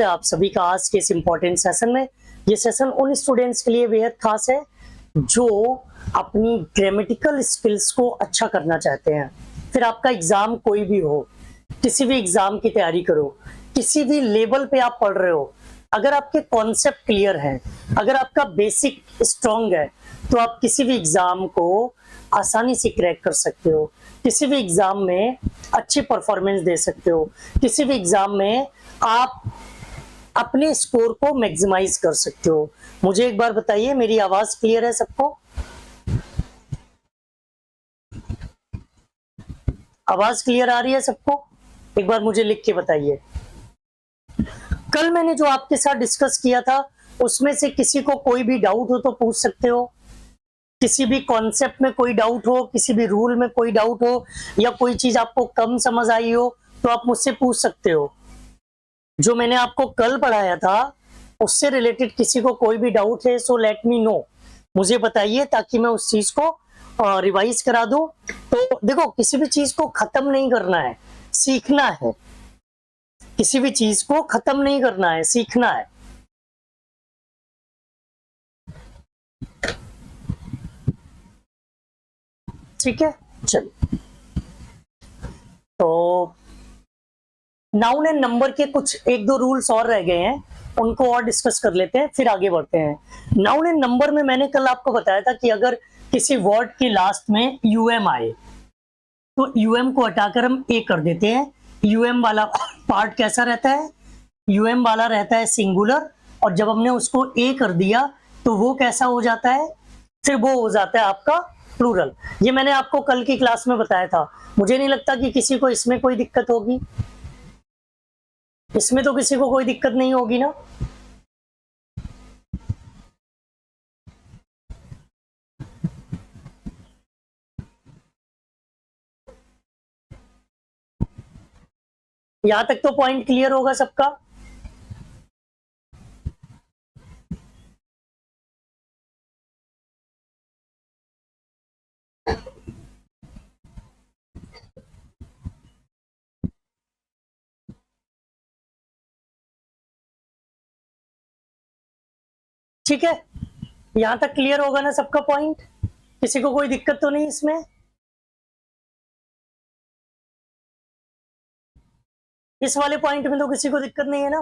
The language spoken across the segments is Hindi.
आप सभी का आज के इस इम्पोर्टेंट सेशन में। ये सेशन उन स्टूडेंट्स के लिए बेहद खास है जो अपनी ग्रामेटिकल स्किल्स को अच्छा करना चाहते हैं। फिर आपका एग्जाम कोई भी हो, किसी भी एग्जाम की तैयारी करो, किसी भी लेवल पे आप पढ़ रहे हो, अगर आपके कॉन्सेप्ट क्लियर हैं, अगर आपका बेसिक स्ट्रांग है, तो आप किसी भी एग्जाम को आसानी से क्रैक कर सकते हो, किसी भी एग्जाम में अच्छी परफॉर्मेंस दे सकते हो, किसी भी एग्जाम में आप अपने स्कोर को मैक्सिमाइज कर सकते हो। मुझे एक बार बताइए, मेरी आवाज क्लियर है सबको? आवाज क्लियर आ रही है सबको? एक बार मुझे लिख के बताइए। कल मैंने जो आपके साथ डिस्कस किया था उसमें से किसी को कोई भी डाउट हो तो पूछ सकते हो। किसी भी कॉन्सेप्ट में कोई डाउट हो, किसी भी रूल में कोई डाउट हो, या कोई चीज आपको कम समझ आई हो तो आप मुझसे पूछ सकते हो। जो मैंने आपको कल पढ़ाया था उससे रिलेटेड किसी को कोई भी डाउट है सो लेट मी नो, मुझे बताइए ताकि मैं उस चीज को रिवाइज करा दूं। तो देखो, किसी भी चीज को खत्म नहीं करना है, सीखना है। किसी भी चीज को खत्म नहीं करना है, सीखना है। ठीक है, चलिए। तो नाउन एंड नंबर के कुछ एक दो रूल्स और रह गए हैं, उनको और डिस्कस कर लेते हैं, फिर आगे बढ़ते हैं। नाउन एंड नंबर में मैंने कल आपको बताया था कि अगर किसी वर्ड के लास्ट में यूएम आए तो यूएम को हटाकर हम ए कर देते हैं। यूएम वाला पार्ट कैसा रहता है? यूएम वाला रहता है सिंगुलर, और जब हमने उसको ए कर दिया तो वो कैसा हो जाता है? फिर वो हो जाता है आपका प्लूरल। ये मैंने आपको कल की क्लास में बताया था। मुझे नहीं लगता कि किसी को इसमें कोई दिक्कत होगी। इसमें तो किसी को कोई दिक्कत नहीं होगी ना? यहां तक तो पॉइंट क्लियर होगा सबका? ठीक है, यहां तक क्लियर होगा ना सबका पॉइंट? किसी को कोई दिक्कत तो नहीं इसमें? इस वाले पॉइंट में तो किसी को दिक्कत नहीं है ना?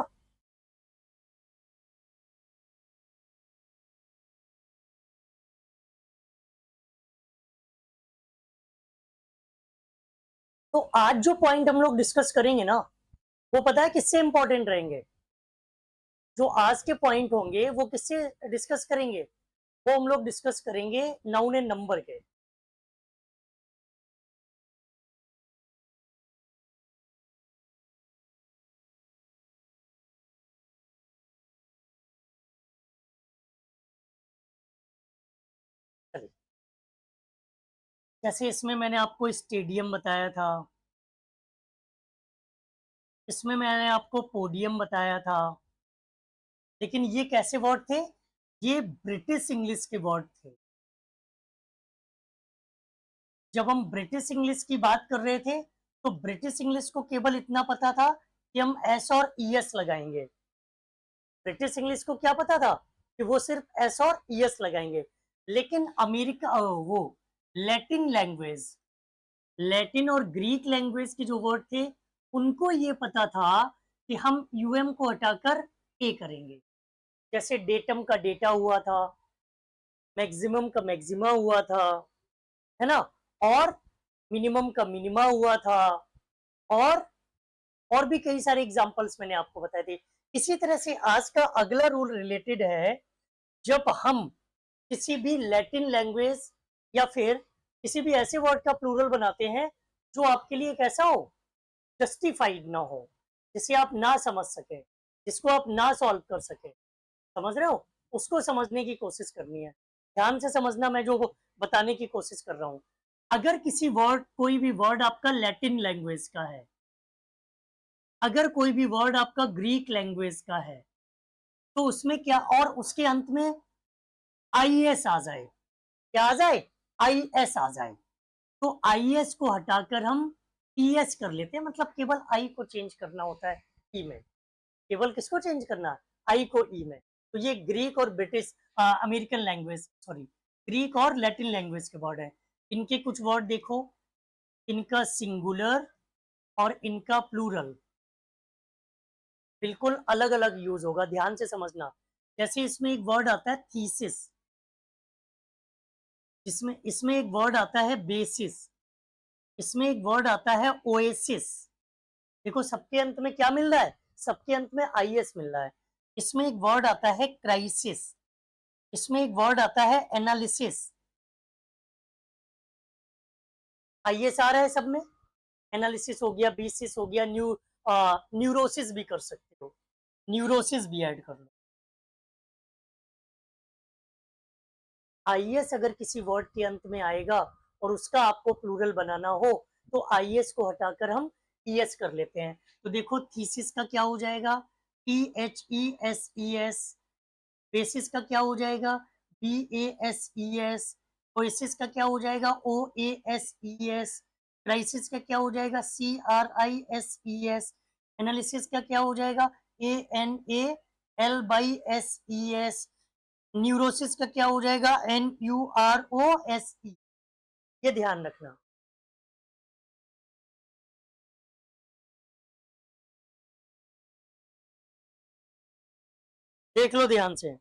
तो आज जो पॉइंट हम लोग डिस्कस करेंगे ना, वो पता है किससे इंपॉर्टेंट रहेंगे? जो आज के पॉइंट होंगे वो किससे डिस्कस करेंगे? वो हम लोग डिस्कस करेंगे नाउन एंड नंबर के। जैसे इसमें मैंने आपको स्टेडियम बताया था, इसमें मैंने आपको पोडियम बताया था, लेकिन ये कैसे वर्ड थे? ये ब्रिटिश इंग्लिश के वर्ड थे। जब हम ब्रिटिश इंग्लिश की बात कर रहे थे तो ब्रिटिश इंग्लिश को केवल इतना पता था कि हम एस और ईएस लगाएंगे। ब्रिटिश इंग्लिश को क्या पता था? कि वो सिर्फ एस और ईएस लगाएंगे। लेकिन अमेरिका वो लैटिन लैंग्वेज, लैटिन और ग्रीक लैंग्वेज के जो वर्ड थे उनको ये पता था कि हम यूएम को हटाकर ए करेंगे। जैसे डेटम का डेटा हुआ था, मैक्सिमम का मैक्सिमा हुआ था, है ना? और मिनिमम का मिनिमा हुआ था, और और भी कई सारे एग्जांपल्स मैंने आपको बताए थे। इसी तरह से आज का अगला रूल रिलेटेड है, जब हम किसी भी लैटिन लैंग्वेज या फिर किसी भी ऐसे वर्ड का प्लूरल बनाते हैं जो आपके लिए कैसा हो, जस्टिफाइड ना हो, जिसे आप ना समझ सके, जिसको आप ना सॉल्व कर सके। समझ रहे हो? उसको समझने की कोशिश करनी है। ध्यान से समझना मैं जो बताने की कोशिश कर रहा हूं। अगर किसी वर्ड, कोई भी वर्ड आपका लैटिन लैंग्वेज का है, अगर कोई भी वर्ड आपका ग्रीक लैंग्वेज का है, तो उसमें क्या, और उसके अंत में आईएस आ जाए, क्या आ जाए? आईएस आ जाए, तो आईएस को हटाकर हम ईएस कर लेते हैं, मतलब केवल आई को चेंज करना होता है ई में। केवल किसको चेंज करना, आई को ई में। तो ये ग्रीक और British American language, sorry Greek और लैटिन लैंग्वेज के वर्ड है। इनके कुछ वर्ड देखो, इनका सिंगुलर और इनका प्लूरल बिल्कुल अलग अलग यूज होगा, ध्यान से समझना। जैसे इसमें एक वर्ड आता है थीसिस, इसमें इसमें एक वर्ड आता है बेसिस, इसमें एक वर्ड आता है ओएसिस। देखो सबके अंत में क्या मिल रहा है, सबके अंत में आईएस मिल रहा है। इसमें एक वर्ड आता है क्राइसिस, इसमें एक वर्ड आता है एनालिसिस, आईएस आ रहा है सब में। एनालिसिस हो गया, बीसिस हो गया, न्यूरोसिस भी कर सकते हो, न्यूरोसिस भी ऐड कर लो। आईएस अगर किसी वर्ड के अंत में आएगा और उसका आपको प्लूरल बनाना हो तो आईएस को हटाकर हम ईएस कर लेते हैं। तो देखो थीसिस का क्या हो जाएगा, THESES। बेसिस का क्या हो जाएगा, BASES। ओएसिस का क्या हो जाएगा, OASES। क्राइसिस का क्या हो जाएगा, CRISES। एनालिसिस का क्या हो जाएगा, ANALSES। न्यूरोसिस का क्या हो जाएगा, NUROSE। ये ध्यान रखना। देख लो ध्यान से।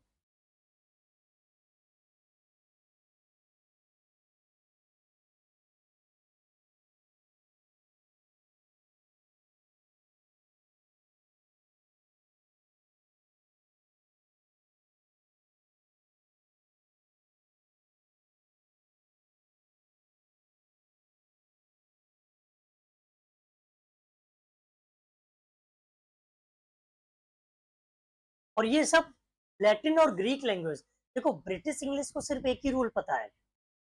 और ये सब लैटिन और ग्रीक लैंग्वेज। देखो ब्रिटिश इंग्लिश को सिर्फ एक ही रूल पता है,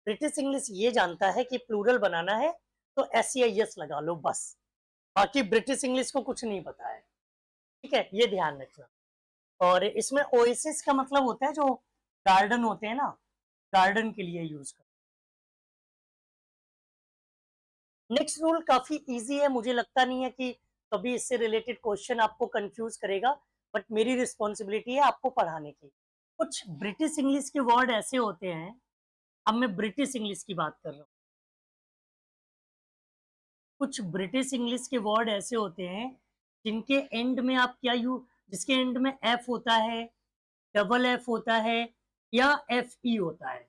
ब्रिटिश इंग्लिश ये जानता है कि प्लूरल बनाना है तो SEIS लगा लो बस, बाकी ब्रिटिश इंग्लिश को कुछ नहीं पता है। ठीक है, ये ध्यान रखना। और इसमें ओएसिस का मतलब होता है जो गार्डन होते हैं ना, गार्डन के लिए यूज कर। नेक्स्ट रूल काफी इजी है, मुझे लगता नहीं है कि कभी इससे रिलेटेड क्वेश्चन आपको कंफ्यूज करेगा, बट मेरी रिस्पॉन्सिबिलिटी है आपको पढ़ाने की। कुछ ब्रिटिश इंग्लिश के वर्ड ऐसे होते हैं, अब मैं ब्रिटिश इंग्लिश की बात कर रहा हूँ। कुछ ब्रिटिश इंग्लिश के वर्ड ऐसे होते हैं जिनके एंड में आप क्या यू जिसके एंड में एफ होता है, डबल एफ होता है या FE होता है।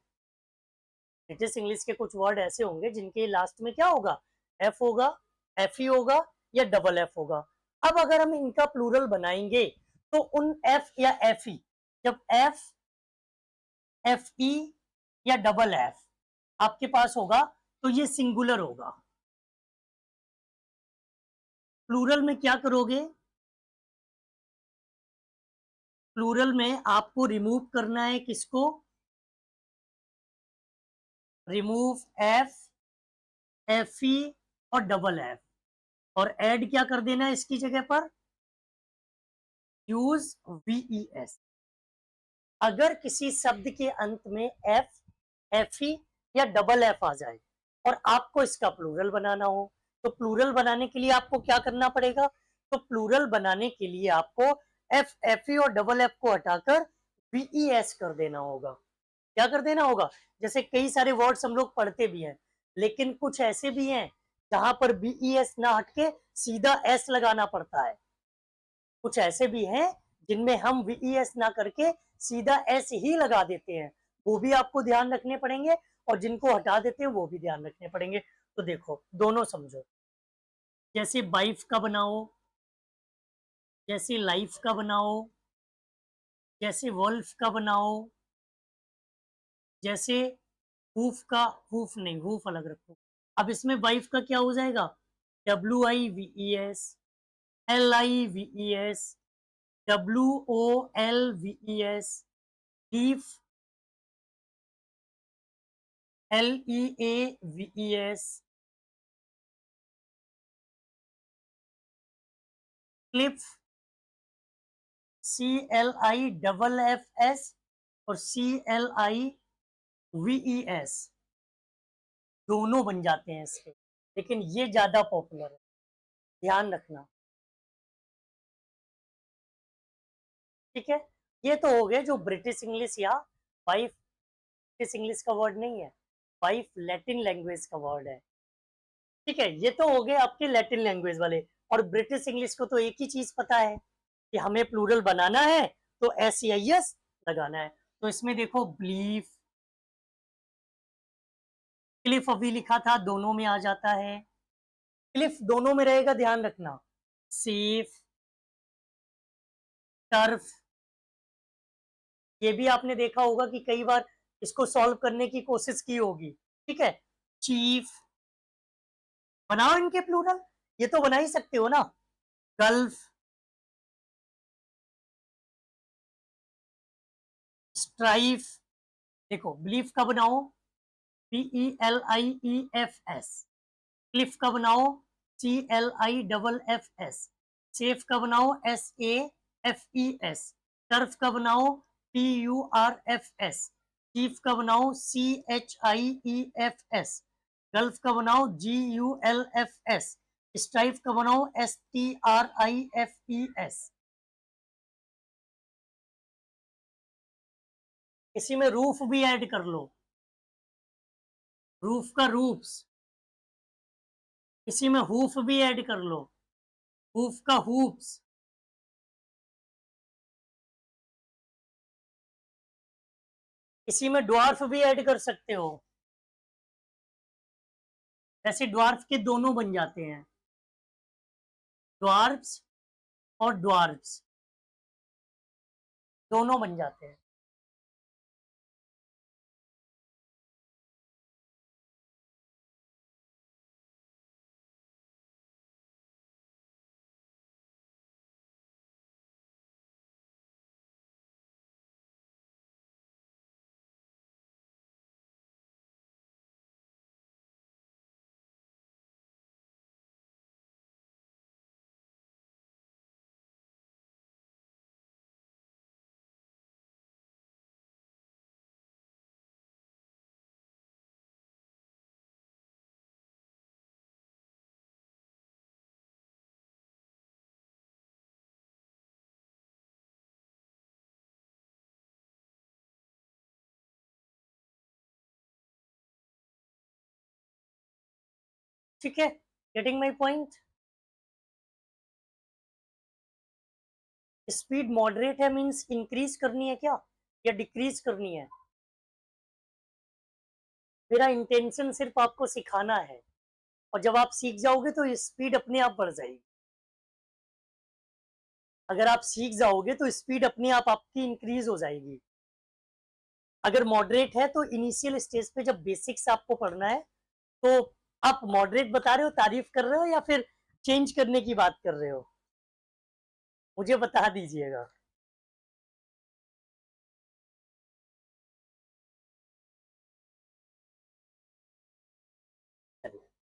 ब्रिटिश इंग्लिश के कुछ वर्ड ऐसे होंगे जिनके लास्ट में क्या होगा, एफ होगा, FE होगा या डबल एफ होगा। अब अगर हम इनका प्लूरल बनाएंगे तो उन एफ या FE, जब FE या डबल एफ आपके पास होगा तो ये सिंगुलर होगा। प्लूरल में क्या करोगे, प्लूरल में आपको रिमूव करना है किसको, रिमूव FE और डबल एफ, और ऐड क्या कर देना है इसकी जगह पर, यूज VES। अगर किसी शब्द के अंत में FE या डबल एफ आ जाए और आपको इसका प्लूरल बनाना हो तो प्लूरल बनाने के लिए आपको क्या करना पड़ेगा, तो प्लूरल बनाने के लिए आपको FE और डबल एफ को हटाकर VES कर देना होगा। क्या कर देना होगा, जैसे कई सारे वर्ड्स हम लोग पढ़ते भी हैं लेकिन कुछ ऐसे भी हैं जहां पर VES ना हटके सीधा S लगाना पड़ता है, कुछ ऐसे भी हैं जिनमें हम VES ना करके सीधा S ही लगा देते हैं, वो भी आपको ध्यान रखने पड़ेंगे, और जिनको हटा देते हैं वो भी ध्यान रखने पड़ेंगे। तो देखो दोनों समझो, जैसे वाइफ का बनाओ, जैसे लाइफ का बनाओ, जैसे वोल्फ का बनाओ, जैसे हूफ का, हूफ नहीं, हूफ अलग रखो। अब इसमें वाइफ का क्या हो जाएगा, WIVES, LIVES, WOLVES, leaf, LEAVES, Cliff, CLIFFS और CLIVES, दोनों बन जाते हैं इसके, लेकिन ये ज्यादा पॉपुलर है, ध्यान रखना। ठीक है, ये तो हो गए जो ब्रिटिश इंग्लिश या वाइफ, ब्रिटिश इंग्लिश का वर्ड नहीं है, वाइफ लैटिन लैंग्वेज का वर्ड है। ठीक है, ये तो हो गए आपके लैटिन लैंग्वेज वाले। और ब्रिटिश इंग्लिश को तो एक ही चीज पता है कि हमें प्लूरल बनाना है तो SEIS लगाना है। तो इसमें देखो बिलीफ, क्लिफ अभी लिखा था, दोनों में आ जाता है। क्लिफ दोनों में रहेगा, ध्यान रखना। सेफ, टर्फ, ये भी आपने देखा होगा कि कई बार इसको सॉल्व करने की कोशिश की होगी। ठीक है, चीफ, बनाओ इनके प्लूरल, ये तो बना ही सकते हो ना। गल्फ, स्ट्राइफ, देखो बिलीफ का बनाओ PELIEFS, क्लिफ का बनाओ CLIFFS, सेफ का बनाओ SAFES, टर्फ का बनाओ TURFS, चीफ का बनाओ CHIEFS, गल्फ का बनाओ GULFS, स्ट्राइफ का बनाओ STRIFES। इसी में रूफ भी ऐड कर लो, रूफ का रूफ्स, इसी में हुफ भी ऐड कर लो, हुफ का हुप्स, इसी में ड्वार्फ भी ऐड कर सकते हो। ऐसे ड्वार्फ के दोनों बन जाते हैं, ड्वार्फ्स और ड्वार्फ्स दोनों बन जाते हैं। ठीक है, getting my point. Speed moderate है मींस इंक्रीज करनी है क्या या डिक्रीज करनी है? मेरा इंटेंशन सिर्फ आपको सिखाना है, और जब आप सीख जाओगे तो स्पीड अपने आप बढ़ जाएगी। अगर आप सीख जाओगे तो स्पीड अपने आप आपकी इंक्रीज हो जाएगी। अगर मॉडरेट है तो इनिशियल स्टेज पे जब बेसिक्स आपको पढ़ना है, तो आप मॉडरेट बता रहे हो, तारीफ कर रहे हो, या फिर चेंज करने की बात कर रहे हो? मुझे बता दीजिएगा।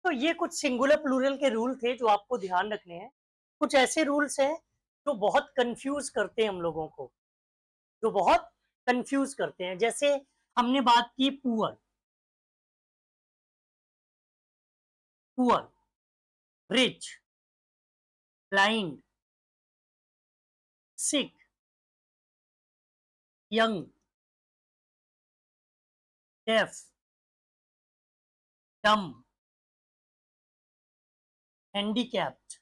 तो ये कुछ सिंगुलर प्लूरल के रूल थे जो आपको ध्यान रखने हैं। कुछ ऐसे रूल्स हैं जो बहुत कंफ्यूज करते हैं हम लोगों को, जो बहुत कंफ्यूज करते हैं। जैसे हमने बात की पुअर, पुअर, रिच, ब्लाइंड, सिक, यंग, डेफ, डम, हैंडीकैप्ड।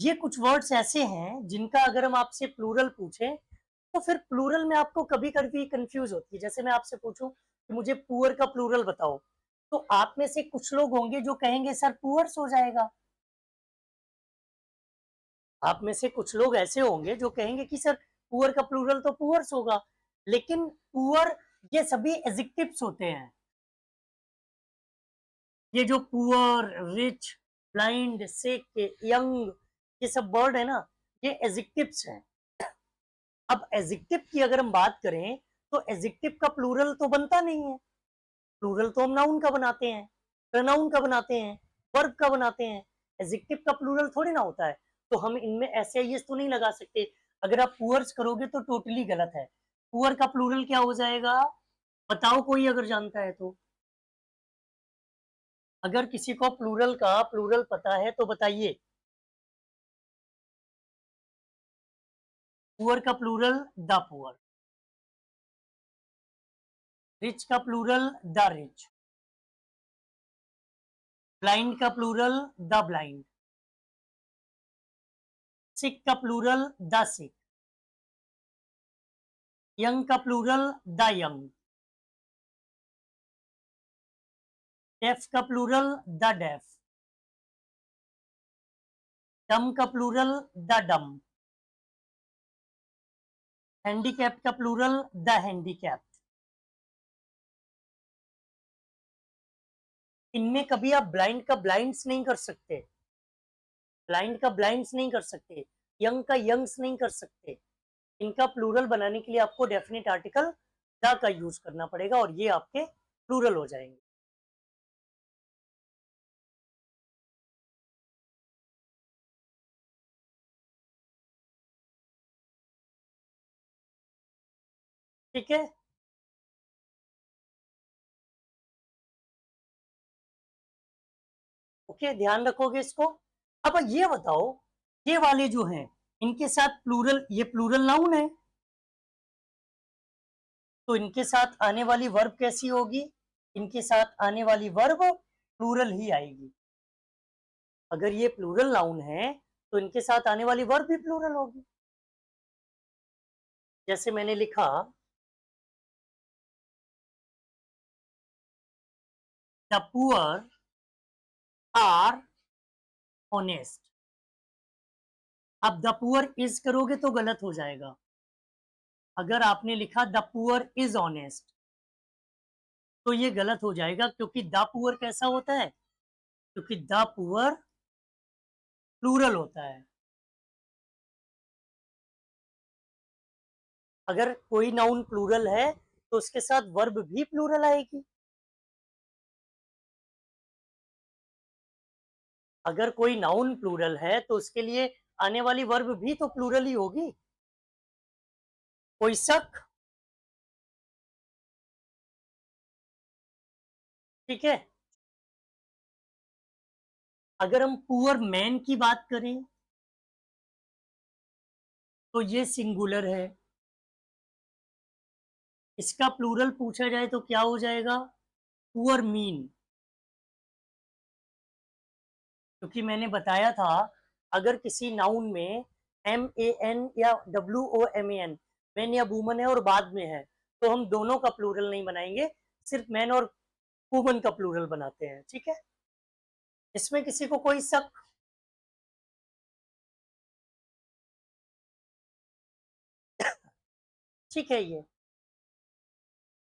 ये कुछ वर्ड्स ऐसे हैं जिनका अगर हम आपसे प्लूरल पूछें तो फिर प्लूरल में आपको कभी कभी कंफ्यूज होती है। जैसे मैं आपसे पूछूं कि मुझे पुअर का प्लूरल बताओ, तो आप में से कुछ लोग होंगे जो कहेंगे सर पुअर्स हो जाएगा। आप में से कुछ लोग ऐसे होंगे जो कहेंगे कि सर पुअर का प्लूरल तो पुअर्स होगा। लेकिन पुअर, ये सभी एडजेक्टिव्स होते हैं। ये जो पुअर, रिच, ब्लाइंड, सिक, यंग, ये सब वर्ड है ना, ये एडजेक्टिव्स हैं। अब एडजेक्टिव की अगर हम बात करें तो एडजेक्टिव का प्लूरल तो बनता नहीं है। प्लूरल तो हम नाउन का बनाते हैं, प्रोनाउन का बनाते हैं, वर्ब का बनाते हैं। एडजेक्टिव का प्लूरल थोड़ी ना होता है। तो हम इनमें ऐसे यस तो नहीं लगा सकते। अगर आप पुअर्स करोगे तो टोटली गलत है। पुअर का प्लूरल क्या हो जाएगा? बताओ कोई अगर जानता है तो। अगर किसी को प्लूरल का प्लूरल पता है तो बताइए। पुअर का प्लूरल द पुअर, रिच का प्लूरल द रिच, ब्लाइंड का प्लूरल द ब्लाइंड, सिक का प्लूरल द सिक, यंग का प्लूरल द यंग, डेफ का प्लूरल द डेफ, डम का प्लूरल द डम, हैंडीकैप का प्लूरल द हैंडीकैप। इनमें कभी आप ब्लाइंड का ब्लाइंड्स नहीं कर सकते, ब्लाइंड का ब्लाइंड्स नहीं कर सकते, यंग का यंग्स नहीं कर सकते। इनका प्लूरल बनाने के लिए आपको डेफिनेट आर्टिकल द का यूज करना पड़ेगा और ये आपके प्लूरल हो जाएंगे। ठीक है, ओके, ध्यान रखोगे इसको। अब ये बताओ, ये वाले जो हैं इनके साथ प्लूरल, ये प्लूरल नाउन है, तो इनके साथ आने वाली वर्ब कैसी होगी? इनके साथ आने वाली वर्ब प्लूरल ही आएगी। अगर ये प्लूरल नाउन है तो इनके साथ आने वाली वर्ब भी प्लूरल होगी। जैसे मैंने लिखा, द पुअर आर ऑनेस्ट। अब द पुअर इज करोगे तो गलत हो जाएगा। अगर आपने लिखा द पुअर इज ऑनेस्ट तो ये गलत हो जाएगा, क्योंकि द पुअर कैसा होता है? क्योंकि द पुअर प्लूरल होता है। अगर कोई नाउन प्लूरल है तो उसके साथ वर्ब भी प्लूरल आएगी। अगर कोई नाउन प्लूरल है तो उसके लिए आने वाली वर्ब भी तो प्लूरल ही होगी। कोई शक? ठीक है। अगर हम पुअर मैन की बात करें तो ये सिंगुलर है। इसका प्लूरल पूछा जाए तो क्या हो जाएगा? Poor mean. क्योंकि मैंने बताया था, अगर किसी नाउन में MAN या WOMAN, मैन या वुमन है और बाद में है, तो हम दोनों का प्लूरल नहीं बनाएंगे, सिर्फ मैन और वुमन का प्लूरल बनाते हैं। ठीक है, इसमें किसी को कोई शक? ठीक है। ये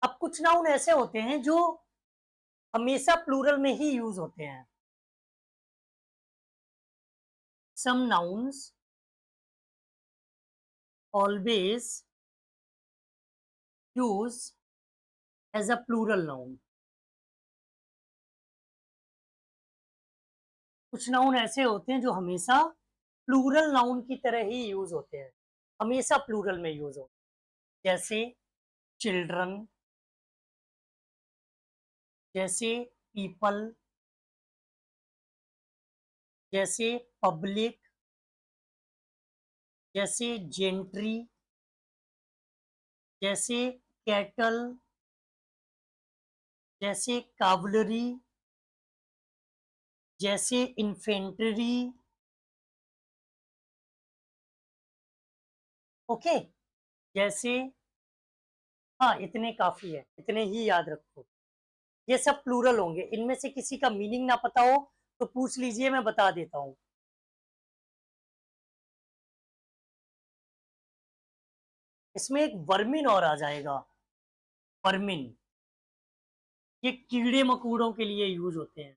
अब कुछ नाउन ऐसे होते हैं जो हमेशा प्लूरल में ही यूज होते हैं। Some nouns always use as a plural noun. कुछ नाउन ऐसे होते हैं जो हमेशा प्लूरल नाउन की तरह ही यूज होते हैं, हमेशा प्लूरल में यूज होते हैं। जैसे चिल्ड्रन, जैसे पीपल, जैसे पब्लिक, जैसे जेंट्री, जैसे कैटल, जैसे कावलरी, जैसे इन्फेंट्री। ओके, जैसे, हाँ इतने काफी है, इतने ही याद रखो। ये सब प्लूरल होंगे। इनमें से किसी का मीनिंग ना पता हो तो पूछ लीजिए, मैं बता देता हूं। इसमें एक वर्मिन और आ जाएगा, वर्मिन। ये कीड़े मकोड़ों के लिए यूज होते हैं।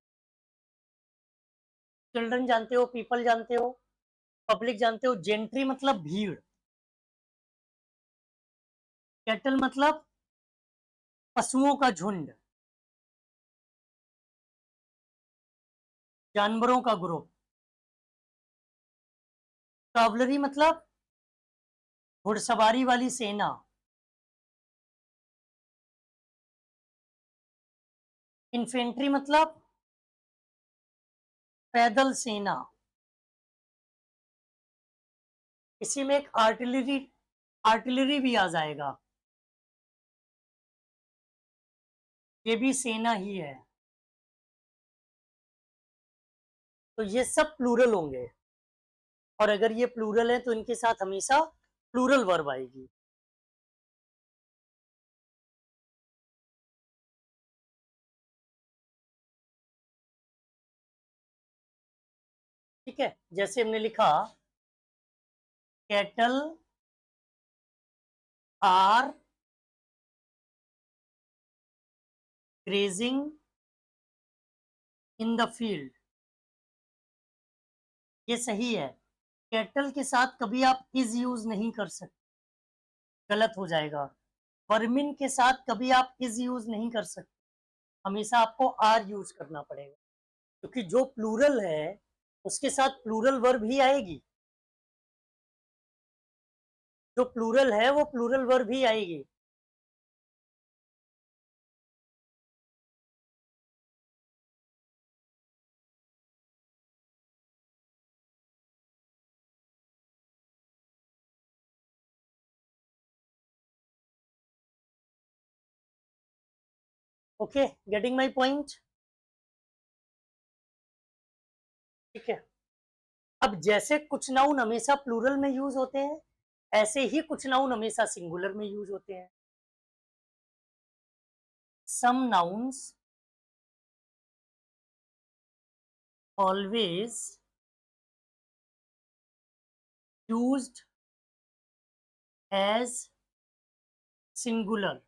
चिल्ड्रन जानते हो, पीपल जानते हो, पब्लिक जानते हो, जेंट्री मतलब भीड़, कैटल मतलब पशुओं का झुंड, जानवरों का ग्रुप, कावलरी मतलब घुड़सवारी वाली सेना, इन्फेंट्री मतलब पैदल सेना। इसी में एक आर्टिलरी आर्टिलरी भी आ जाएगा, ये भी सेना ही है। तो ये सब प्लूरल होंगे, और अगर ये प्लूरल है तो इनके साथ हमेशा प्लूरल वर्ब आएगी। ठीक है, जैसे हमने लिखा cattle are grazing in the field, ये सही है। कैटल के साथ कभी आप इज यूज नहीं कर सकते, गलत हो जाएगा। वर्मिन के साथ कभी आप इज यूज नहीं कर सकते, हमेशा आपको आर यूज करना पड़ेगा, क्योंकि जो प्लूरल है उसके साथ प्लूरल वर्ब ही आएगी, जो प्लूरल है वो प्लूरल वर्ब ही आएगी। Okay, getting my point. ठीक है, अब जैसे कुछ नाउन हमेशा प्लूरल में यूज होते हैं, ऐसे ही कुछ नाउन हमेशा सिंगुलर में यूज होते हैं। Some nouns always used as singular,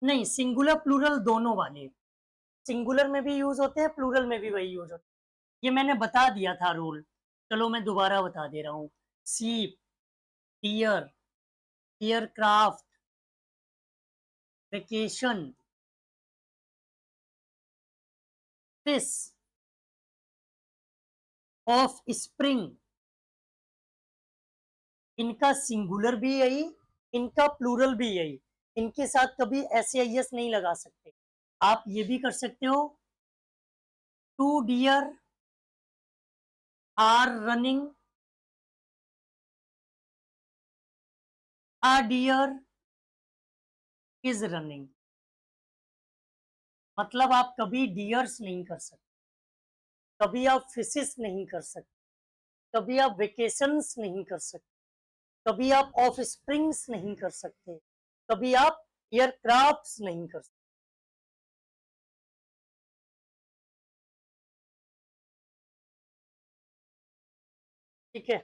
नहीं, सिंगुलर प्लूरल दोनों वाले, सिंगुलर में भी यूज होते हैं, प्लूरल में भी वही यूज होते हैं। ये मैंने बता दिया था रूल, चलो मैं दोबारा बता दे रहा हूँ। Sheep, deer, aircraft, vacation, fish, offspring, इनका सिंगुलर भी यही, इनका प्लूरल भी यही, इनके साथ कभी एस या यस नहीं लगा सकते। आप ये भी कर सकते हो, two deer are running, a deer is running, मतलब आप कभी डियर्स नहीं कर सकते, कभी आप फिशेस नहीं कर सकते, कभी आप वेकेशंस नहीं कर सकते, कभी आप ऑफ स्प्रिंग्स नहीं कर सकते, कभी आप एयरक्राफ्ट्स नहीं कर सकते। ठीक है,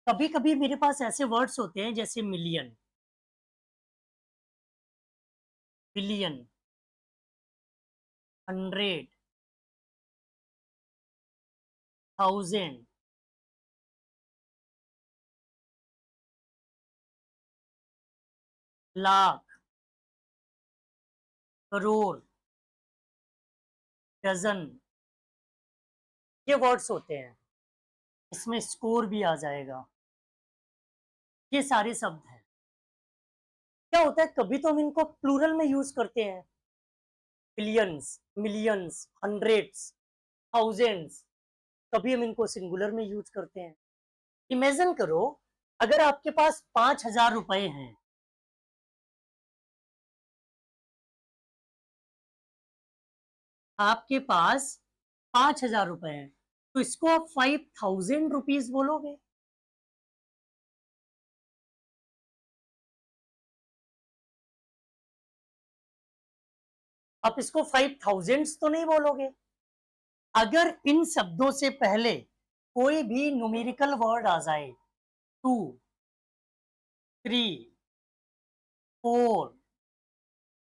कभी कभी मेरे पास ऐसे वर्ड्स होते हैं जैसे million, billion, hundred, thousand, lakh, crore, dozen, ये वर्ड्स होते हैं। इसमें स्कोर भी आ जाएगा, ये सारे शब्द हैं। क्या होता है, कभी तो हम इनको प्लूरल में यूज करते हैं, बिलियंस, मिलियंस, हंड्रेड्स, थाउजेंड्स, कभी हम इनको सिंगुलर में यूज करते हैं। इमेजिन करो, अगर आपके पास 5,000 रुपए हैं, आपके पास 5,000 रुपए हैं, तो इसको आप 5,000 रुपीज बोलोगे? आप इसको 5,000 तो नहीं बोलोगे। अगर इन शब्दों से पहले कोई भी न्यूमेरिकल वर्ड आ जाए, 2, 3, 4,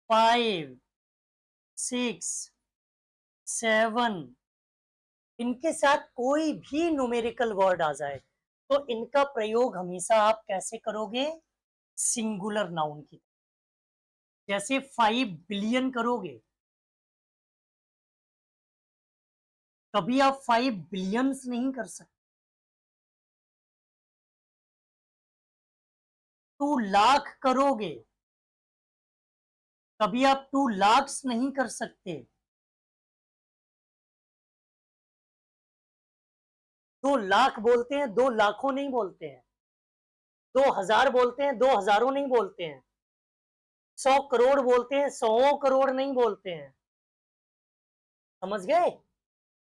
5, 6, 7, इनके साथ कोई भी न्यूमेरिकल वर्ड आ जाए, तो इनका प्रयोग हमेशा आप कैसे करोगे? सिंगुलर नाउन की, जैसे 5 बिलियन करोगे, कभी आप 5 बिलियंस नहीं कर सकते। 2 लाख करोगे, कभी आप 2 लाख्स नहीं कर सकते। 2 लाख बोलते हैं, 2 लाखों नहीं बोलते हैं। 2,000 बोलते हैं, 2 हजारों नहीं बोलते हैं। 100 करोड़ बोलते हैं, 100 करोड़ नहीं बोलते हैं। समझ गए?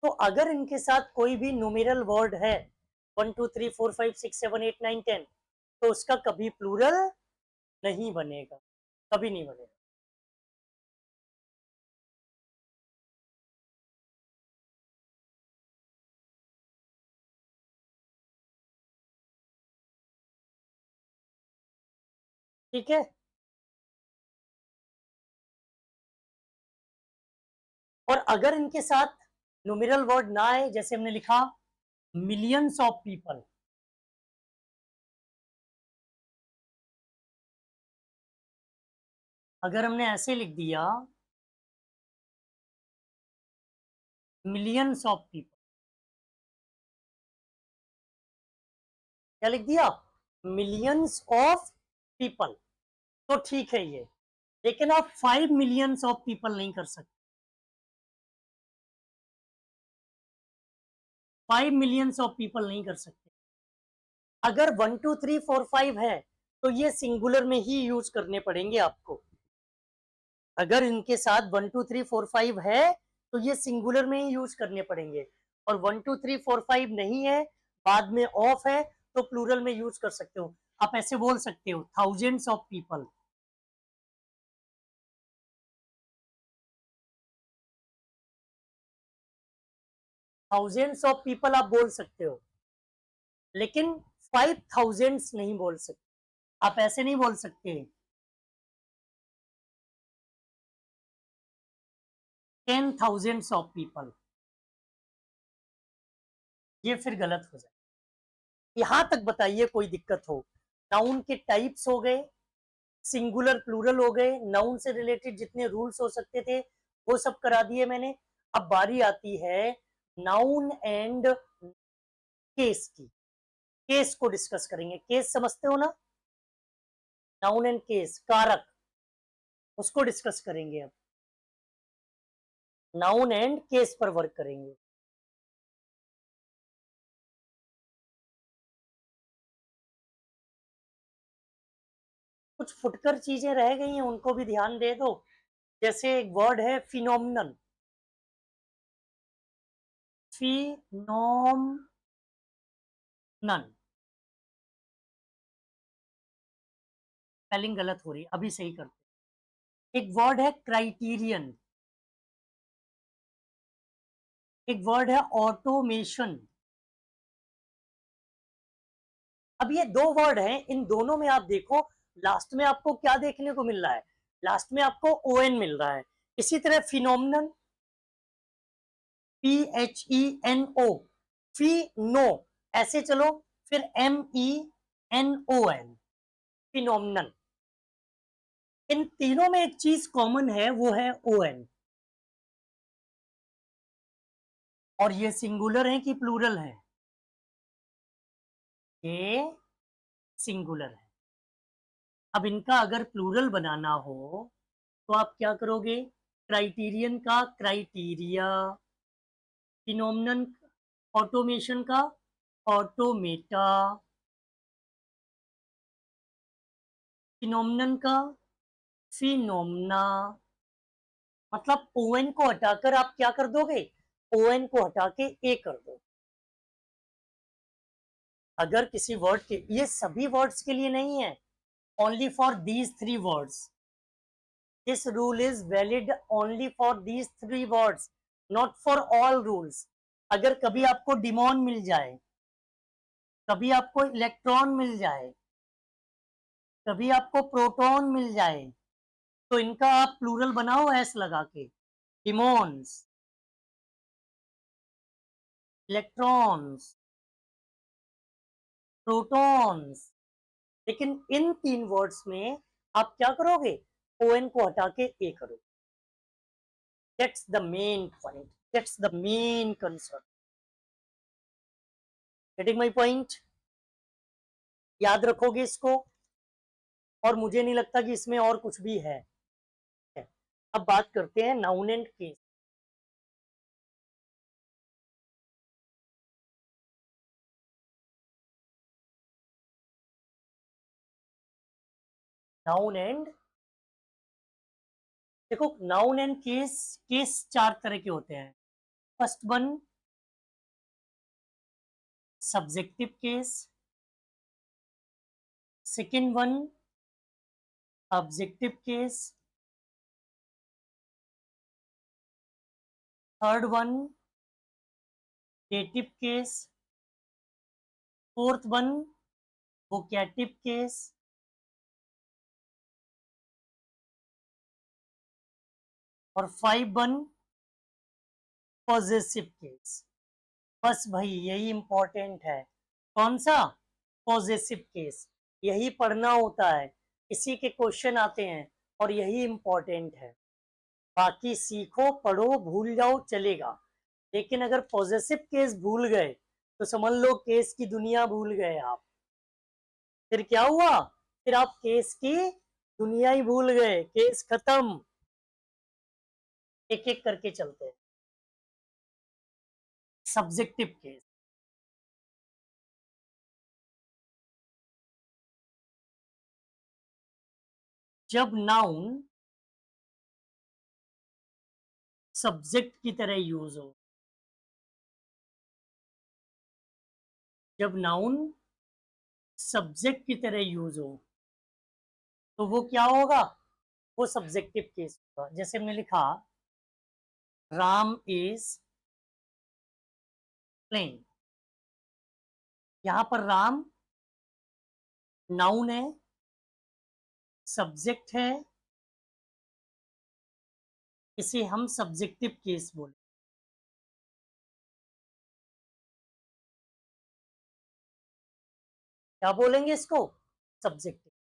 तो अगर इनके साथ कोई भी न्यूमेरल वर्ड है 1 2 3 4 5 6 7 8 9 10, तो उसका कभी प्लूरल नहीं बनेगा, कभी नहीं बनेगा। ठीक है? और अगर इनके साथ न्यूमेरल वर्ड ना आए, जैसे हमने लिखा मिलियंस ऑफ पीपल, अगर हमने ऐसे लिख दिया मिलियंस ऑफ पीपल, क्या लिख दिया? मिलियंस ऑफ पीपल, तो ठीक है ये। लेकिन आप 5 मिलियंस ऑफ पीपल नहीं कर सकते। 5 मिलियंस ऑफ पीपल नहीं कर सकते। अगर 1 2 3 4 5 है तो ये सिंगुलर में ही यूज करने पड़ेंगे आपको। अगर इनके साथ 1 2 3 4 5 है तो ये सिंगुलर में ही यूज करने पड़ेंगे, और 1 2 3 4 5 नहीं है, बाद में ऑफ है, तो प्लूरल में यूज कर सकते हो। आप ऐसे बोल सकते हो thousands of people, thousands of people आप बोल सकते हो, लेकिन 5,000 नहीं बोल सकते। आप ऐसे नहीं बोल सकते 10,000 ऑफ पीपल, ये फिर गलत हो जाए। यहां तक बताइए कोई दिक्कत हो? नाउन के टाइप्स हो गए, सिंगुलर प्लूरल हो गए, नाउन से रिलेटेड जितने रूल्स हो सकते थे वो सब करा दिए मैंने। अब बारी आती है नाउन एंड केस की। केस को डिस्कस करेंगे। केस समझते हो ना? नाउन एंड केस, कारक, उसको डिस्कस करेंगे अब। नाउन एंड केस पर वर्क करेंगे। कुछ फुटकर चीजें रह गई हैं, उनको भी ध्यान दे दो। जैसे एक वर्ड है फिनोमिनन, फिनोमनन, स्पेलिंग गलत हो रही है, अभी सही करते। एक वर्ड है क्राइटेरियन, एक वर्ड है ऑटोमेशन। अब ये 2 वर्ड हैं, इन दोनों में आप देखो लास्ट में आपको क्या देखने को मिल रहा है? लास्ट में आपको ओएन मिल रहा है। इसी तरह फिनोमिनन, PHENO, फिनो, ऐसे चलो, फिर MENON, फिनोमिनन। इन तीनों में एक चीज कॉमन है, वो है ओएन। और ये सिंगुलर है कि प्लूरल है? ये सिंगुलर है। अब इनका अगर प्लूरल बनाना हो तो आप क्या करोगे? क्राइटेरियन का क्राइटेरिया, फिनोमिनन, ऑटोमेशन का ऑटोमेटा, फिनोमिनन का फिनोमना। मतलब ओएन को हटाकर आप क्या कर दोगे? ओएन को हटा के ए कर दो। अगर किसी वर्ड के, ये सभी वर्ड्स के लिए नहीं है, only for these 3 words, this rule is valid only for these 3 words, not for all rules. अगर कभी आपको डिमोन मिल जाए, कभी आपको इलेक्ट्रॉन मिल जाए, कभी आपको प्रोटॉन मिल जाए, तो इनका आप प्लूरल बनाओ एस लगा के, डिमोन्स, इलेक्ट्रॉन्स, प्रोटॉन्स। लेकिन इन 3 वर्ड्स में आप क्या करोगे? ओएन को हटा के ए करो। That's the main point, that's the main concern. Getting my point? याद रखोगे इसको, और मुझे नहीं लगता कि इसमें और कुछ भी है। अब बात करते हैं noun and case. Noun and, देखो नाउन एंड केस, केस चार तरह के होते हैं। First one subjective case, second one objective case, third one dative case, fourth one vocative case, और फाइव वन पॉजेसिव केस। बस भाई यही इंपॉर्टेंट है। कौन सा? Possessive case. यही पढ़ना होता है, इसी के क्वेश्चन आते हैं और यही इंपॉर्टेंट है। बाकी सीखो पढ़ो भूल जाओ चलेगा, लेकिन अगर पॉजेसिव केस भूल गए तो समझ लो केस की दुनिया भूल गए आप। फिर क्या हुआ? फिर आप केस की दुनिया ही भूल गए, केस खत्म। एक एक करके चलते हैं। सब्जेक्टिव केस, जब नाउन सब्जेक्ट की तरह यूज हो, जब नाउन सब्जेक्ट की तरह यूज हो तो वो क्या होगा? वो सब्जेक्टिव केस होगा। जैसे हमने लिखा राम इज प्लेइंग, यहां पर राम नाउन है, सब्जेक्ट है, इसे हम सब्जेक्टिव केस बोले। क्या बोलेंगे इसको? सब्जेक्टिव।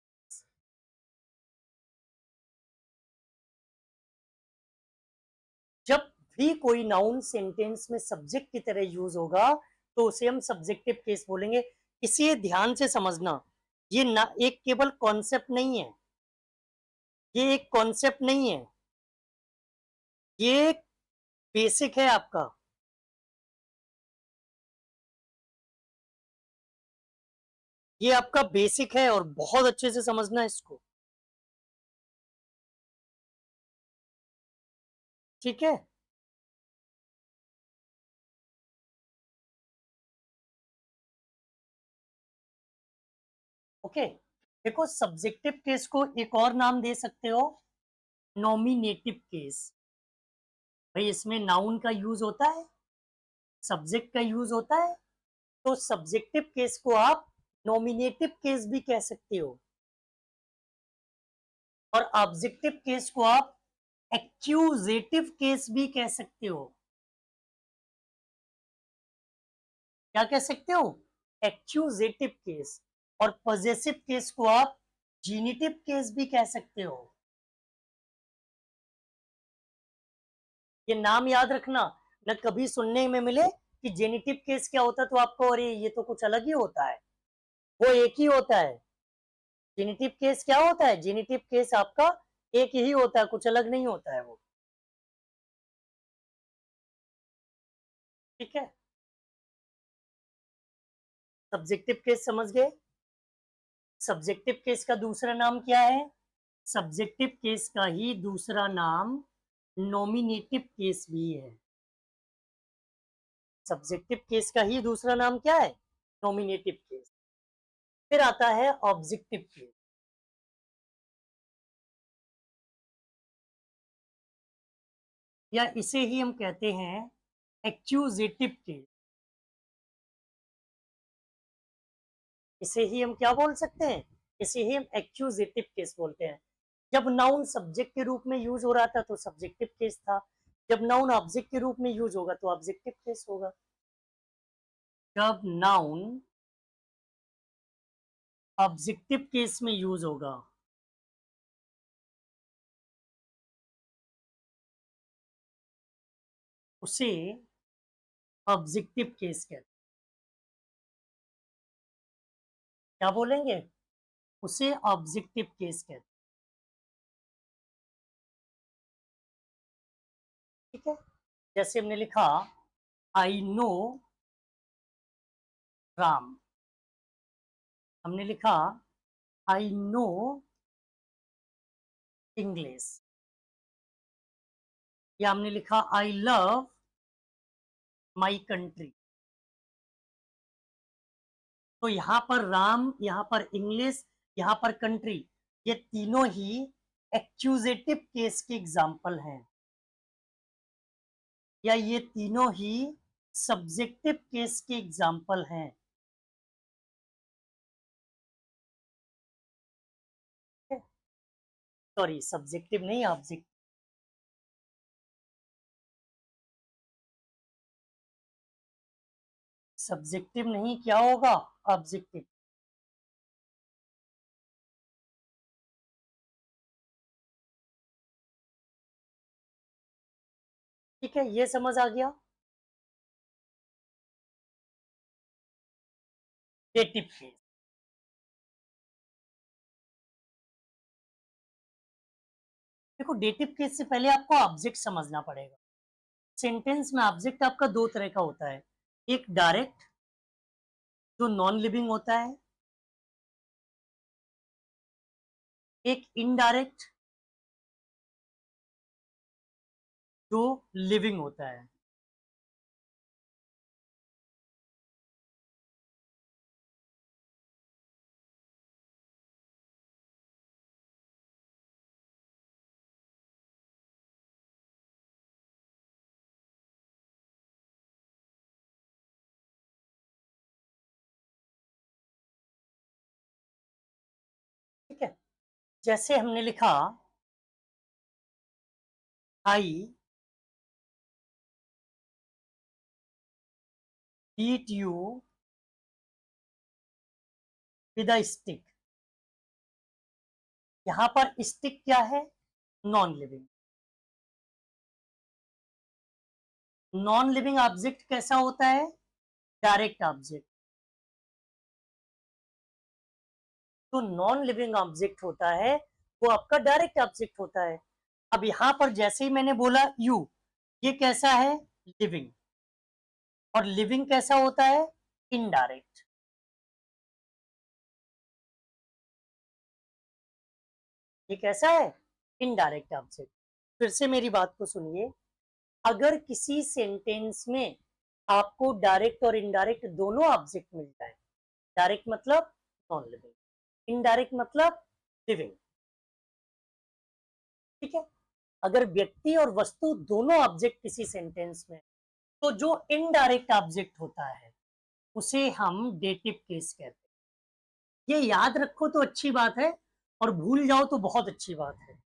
जब भी कोई नाउन सेंटेंस में सब्जेक्ट की तरह यूज होगा तो उसे हम सब्जेक्टिव केस बोलेंगे। इसे ध्यान से समझना, ये ना एक केवल कॉन्सेप्ट नहीं है, ये एक कॉन्सेप्ट नहीं है, ये एक बेसिक है आपका। ये आपका बेसिक है और बहुत अच्छे से समझना है इसको। ठीक है? ओके। देखो सब्जेक्टिव केस को एक और नाम दे सकते हो, नॉमिनेटिव केस। भाई इसमें नाउन का यूज होता है, सब्जेक्ट का यूज होता है, तो सब्जेक्टिव केस को आप नॉमिनेटिव केस भी कह सकते हो, और ऑब्जेक्टिव केस को आप एक्यूजेटिव केस भी कह सकते हो। क्या कह सकते हो? Accusative case. और पॉजेसिव केस को आप जीनिटिव केस भी कह सकते हो। ये नाम याद रखना, न कभी सुनने में मिले कि जेनिटिव केस क्या होता है तो आपको अरे ये तो कुछ अलग ही होता है। वो एक ही होता है। जेनिटिव केस क्या होता है? जेनिटिव केस आपका एक ही होता है, कुछ अलग नहीं होता है वो। ठीक है? सब्जेक्टिव केस समझ गए? सब्जेक्टिव केस का दूसरा नाम क्या है? सब्जेक्टिव केस का ही दूसरा नाम नॉमिनेटिव केस भी है। सब्जेक्टिव केस का ही दूसरा नाम क्या है? Nominative case. फिर आता है ऑब्जेक्टिव केस, या इसे ही हम कहते हैं एक्यूजेटिव केस। इसे ही हम क्या बोल सकते हैं? इसे ही हम एक्यूजेटिव केस बोलते हैं। जब नाउन सब्जेक्ट के रूप में यूज हो रहा था तो सब्जेक्टिव केस था, जब नाउन ऑब्जेक्ट के रूप में यूज होगा तो ऑब्जेक्टिव केस होगा। जब नाउन ऑब्जेक्टिव केस में यूज होगा उसे ऑब्जेक्टिव केस कहते हैं। क्या बोलेंगे? उसे ऑब्जेक्टिव केस कहते हैं। ठीक है? जैसे हमने लिखा आई नो राम, हमने लिखा आई नो इंग्लिश, या हमने लिखा आई लव माई कंट्री। तो यहाँ पर राम, यहाँ पर इंग्लिश, यहाँ पर कंट्री, ये तीनों ही एक्यूजेटिव केस के एग्जाम्पल हैं, या ये तीनों ही सब्जेक्टिव केस के एग्जाम्पल हैं। सॉरी, सब्जेक्टिव नहीं, ऑब्जेक्टिव। सब्जेक्टिव नहीं, क्या होगा? ऑब्जेक्टिव। ठीक है, ये समझ आ गया। डेटिव केस, देखो डेटिव केस से पहले आपको ऑब्जेक्ट समझना पड़ेगा। सेंटेंस में ऑब्जेक्ट आपका दो तरह का होता है, एक डायरेक्ट जो नॉन लिविंग होता है, एक इनडायरेक्ट जो लिविंग होता है। ठीक है, जैसे हमने लिखा I beat you with a stick. यहां पर स्टिक क्या है? Non living. Non living object कैसा होता है? Direct object. तो नॉन लिविंग ऑब्जेक्ट होता है वो आपका डायरेक्ट ऑब्जेक्ट होता है। अब यहां पर जैसे ही मैंने बोला यू, ये कैसा है? लिविंग। और लिविंग कैसा होता है? इनडायरेक्ट। ये कैसा है? Indirect object. फिर से मेरी बात को सुनिए, अगर किसी सेंटेंस में आपको डायरेक्ट और इनडायरेक्ट दोनों ऑब्जेक्ट मिल जाए, डायरेक्ट मतलब नॉन लिविंग, इनडायरेक्ट मतलब लिविंग, ठीक है, अगर व्यक्ति और वस्तु दोनों ऑब्जेक्ट किसी सेंटेंस में, तो जो इनडायरेक्ट ऑब्जेक्ट होता है उसे हम डेटिव केस कहते हैं। ये याद रखो तो अच्छी बात है, और भूल जाओ तो बहुत अच्छी बात है।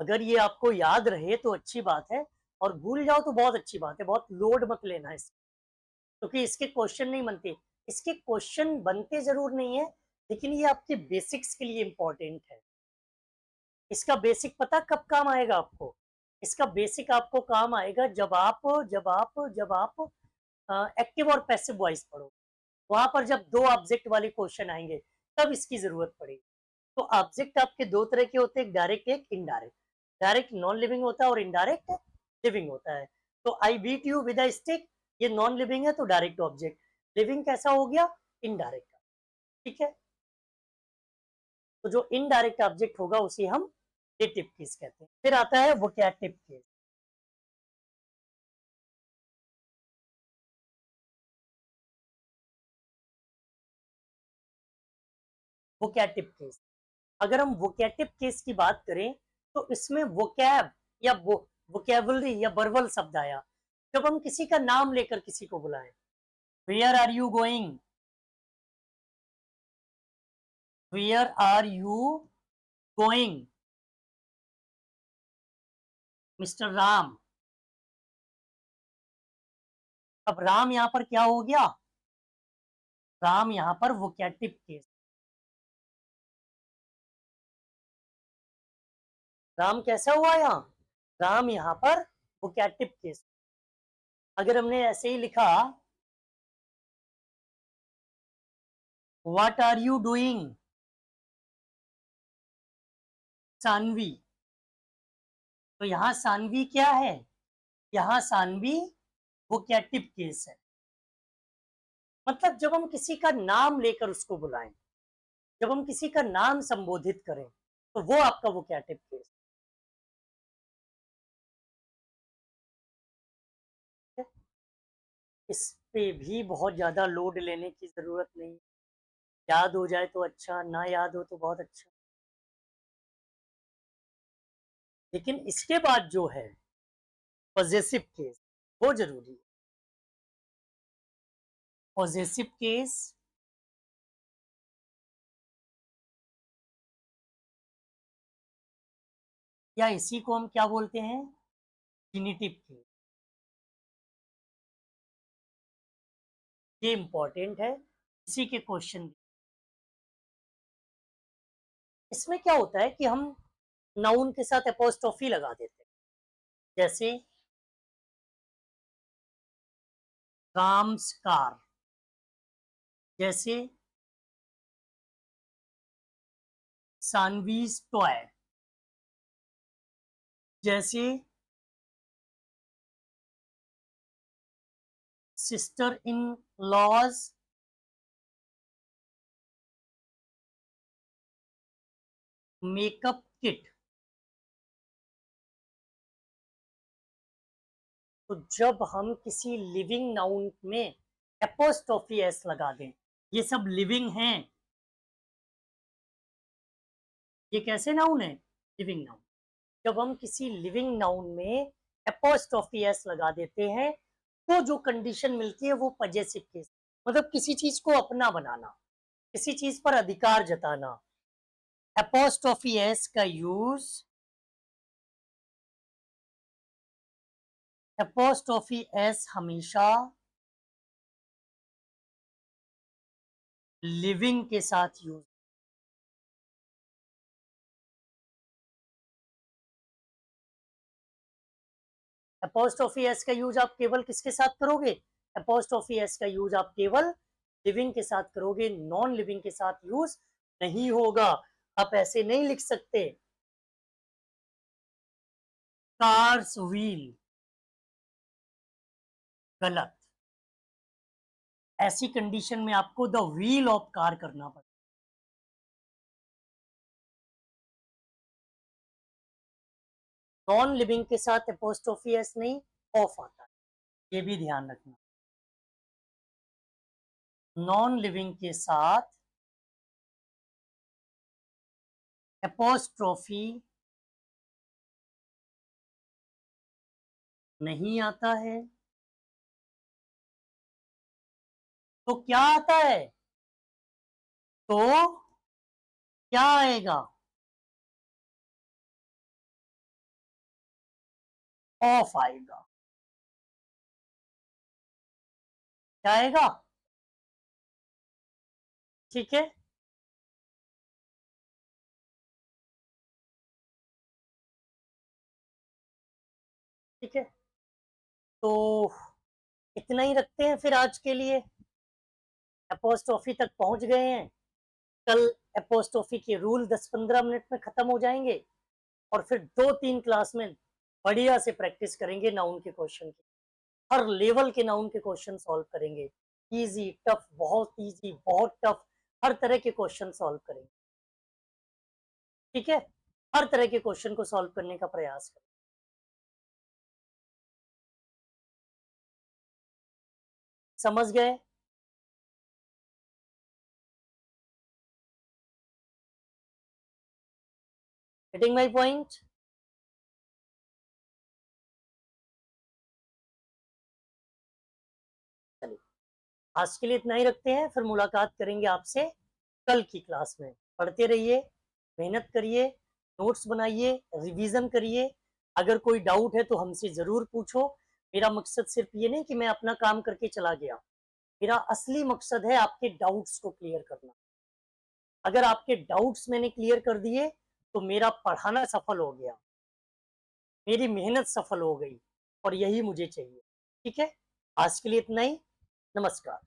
अगर ये आपको याद रहे तो अच्छी बात है, और भूल जाओ तो बहुत अच्छी बात है। बहुत लोड मत लेना इस, क्योंकि इसके क्वेश्चन नहीं बनते। इसके क्वेश्चन बनते जरूर नहीं है, लेकिन ये आपके बेसिक्स के लिए इंपॉर्टेंट है। इसका बेसिक पता कब काम आएगा आपको? इसका बेसिक आपको काम आएगा जब आप एक्टिव और पैसिव वॉइस पढ़ो। वहां पर जब दो ऑब्जेक्ट वाले क्वेश्चन आएंगे, तब इसकी जरूरत पड़ेगी। तो ऑब्जेक्ट आपके दो तरह के होते हैं, डायरेक्ट, एक इनडायरेक्ट। डायरेक्ट नॉन लिविंग होता है और इनडायरेक्ट लिविंग होता है। तो I beat you with a stick, ये नॉन लिविंग है तो डायरेक्ट ऑब्जेक्ट। लिविंग कैसा हो गया? इनडायरेक्ट। ठीक है, तो जो इनडायरेक्ट ऑब्जेक्ट होगा उसे हम डेटिव केस कहते हैं। फिर आता है वोकैटिव केस। वोकैटिव केस, अगर हम वोकैटिव केस की बात करें तो इसमें वोकैब या वोकैबुलरी या वर्बल शब्द आया जब हम किसी का नाम लेकर किसी को बुलाएं। Where are you going? Where are you going? Mister Ram. अब राम यहां पर क्या हो गया? राम यहां पर वोकैटिव केस। राम कैसा हुआ यहाँ? राम यहां पर वोकैटिव केस। अगर हमने ऐसे ही लिखा what are you doing Saanvi, तो यहां सानवी क्या है? यहां सानवी वोकैटिव केस है। मतलब जब हम किसी का नाम लेकर उसको बुलाएं, जब हम किसी का नाम संबोधित करें, तो वो आपका वोकैटिव केस है। इस पे भी बहुत ज़्यादा लोड लेने की ज़रूरत नहीं। याद हो जाए तो अच्छा, ना याद हो तो बहुत अच्छा। लेकिन इसके बाद जो है पॉजेसिव केस, वो ज़रूरी है। पॉजेसिव केस या इसी को हम क्या बोलते हैं, जीनिटिव केस। ये इंपॉर्टेंट है, इसी के क्वेश्चन। इसमें क्या होता है कि हम नाउन के साथ एपोस्ट्रोफी लगा देते हैं, जैसे राम्स कार, जैसे सानवीज टॉय, जैसे sister in law's makeup kit. तो जब हम किसी लिविंग नाउन में एपोस्ट्रोफी एस लगा दें, ये सब लिविंग हैं, ये कैसे नाउन है, लिविंग नाउन। जब हम किसी लिविंग नाउन में एपोस्ट्रोफी एस लगा देते हैं तो जो कंडीशन मिलती है वो पजेसिव केस, मतलब किसी चीज को अपना बनाना, किसी चीज पर अधिकार जताना। एपोस्ट्रोफी एस का यूज, एपोस्ट्रोफी एस हमेशा लिविंग के साथ यूज। एपोस्ट्रोफी एस का यूज आप केवल किसके साथ करोगे, एपोस्ट्रोफी एस का यूज आप केवल लिविंग के साथ करोगे, नॉन लिविंग के साथ यूज नहीं होगा। आप ऐसे नहीं लिख सकते, कार्स व्हील, गलत। ऐसी कंडीशन में आपको द व्हील ऑफ कार करना पड़ेगा। नॉन लिविंग के साथ एपोस्ट्रोफी एस नहीं, ऑफ आता है, ये भी ध्यान रखना। नॉन लिविंग के साथ एपोस्ट्रोफी नहीं आता है, तो क्या आता है, तो क्या आएगा, ऑफ आएगा। क्या आएगा, ठीक है। ठीक है, तो इतना ही रखते हैं फिर आज के लिए। एपोस्ट्रोफी तक पहुंच गए हैं। कल एपोस्ट्रोफी के रूल 10-15 मिनट में खत्म हो जाएंगे और फिर 2-3 क्लास में बढ़िया से प्रैक्टिस करेंगे नाउन के क्वेश्चन की। हर लेवल के नाउन के क्वेश्चन सॉल्व करेंगे, इजी टफ, बहुत इजी, बहुत टफ, हर तरह के क्वेश्चन सॉल्व करेंगे। ठीक है, हर तरह के क्वेश्चन को सॉल्व करने का प्रयास करें। समझ गए? Getting my point? चलिए, आज के लिए इतना ही रखते हैं, फिर मुलाकात करेंगे आपसे कल की क्लास में। पढ़ते रहिए, मेहनत करिए, नोट्स बनाइए, रिवीजन करिए। अगर कोई डाउट है तो हमसे जरूर पूछो। मेरा मकसद सिर्फ ये नहीं कि मैं अपना काम करके चला गया, मेरा असली मकसद है आपके डाउट्स को क्लियर करना। अगर आपके डाउट्स मैंने क्लियर कर दिए तो मेरा पढ़ाना सफल हो गया, मेरी मेहनत सफल हो गई, और यही मुझे चाहिए। ठीक है, आज के लिए इतना ही। नमस्कार।